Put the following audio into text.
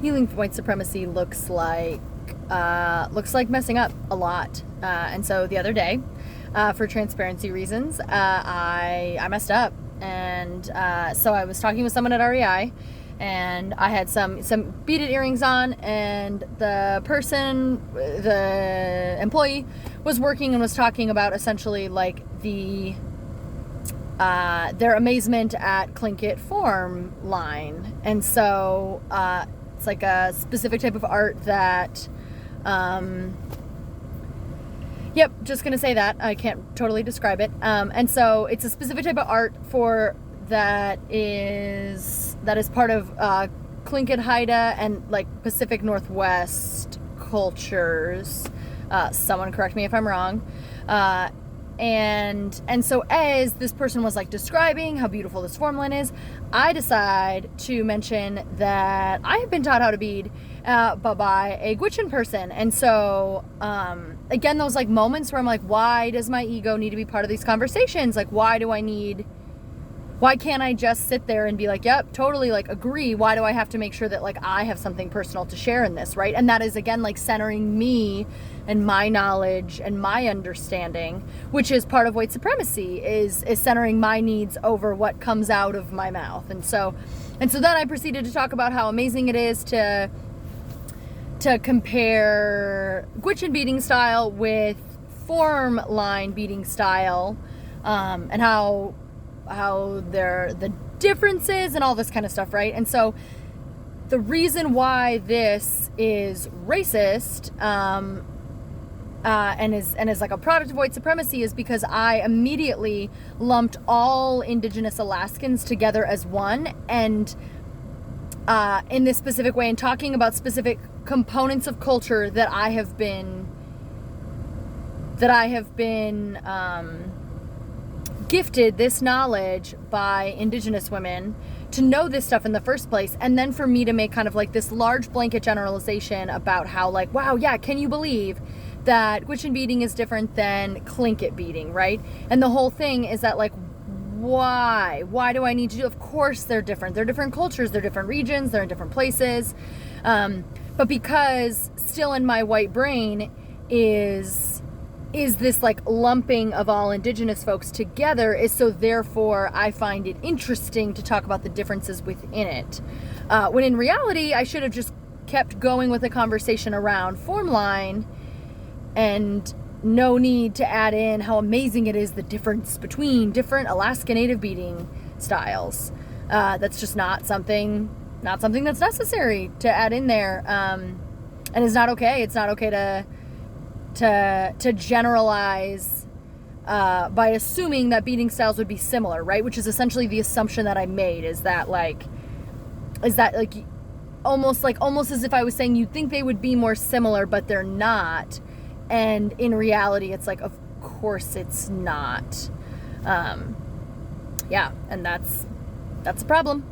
healing from white supremacy looks like messing up a lot. And so the other day, for transparency reasons, I messed up. And so I was talking with someone at REI, and I had some beaded earrings on, and the employee was working and was talking about essentially like their amazement at Tlingit Form line. And so it's like a specific type of art that yep, just gonna say that. I can't totally describe it. And so it's a specific type of art for that is part of Tlingit Haida and like Pacific Northwest cultures. Someone correct me if I'm wrong. And so as this person was like describing how beautiful this form line is, I decide to mention that I have been taught how to bead, but by a Gwich'in person. And so, again, those like moments where I'm like, why does my ego need to be part of these conversations? Like, why can't I just sit there and be like, yep, totally, like, agree? Why do I have to make sure that, like, I have something personal to share in this, right? And that is, again, like, centering me and my knowledge and my understanding, which is part of white supremacy, is centering my needs over what comes out of my mouth. And so then I proceeded to talk about how amazing it is to compare Gwich'in beading style with form line beading style, and how there the differences and all this kind of stuff, right? And so the reason why this is racist and is like a product of white supremacy is because I immediately lumped all Indigenous Alaskans together as one, and in this specific way, and talking about specific components of culture that I have been gifted this knowledge by Indigenous women to know this stuff in the first place, and then for me to make kind of like this large blanket generalization about how, like, wow, yeah, can you believe that Gwich'in beading is different than Tlingit beading, right? And the whole thing is that, like, why do I need to do? Of course they're different. They're different cultures, they're different regions, they're in different places, but because still in my white brain is this like lumping of all Indigenous folks together, is so therefore I find it interesting to talk about the differences within it, when in reality I should have just kept going with the conversation around form line, and no need to add in how amazing it is the difference between different Alaska Native beading styles. That's just not something that's necessary to add in there, and it's not okay. It's not okay to generalize by assuming that beading styles would be similar, right? Which is essentially the assumption that I made, is that almost as if I was saying you'd think they would be more similar, but they're not. And in reality, it's like, of course it's not. Yeah, and that's a problem.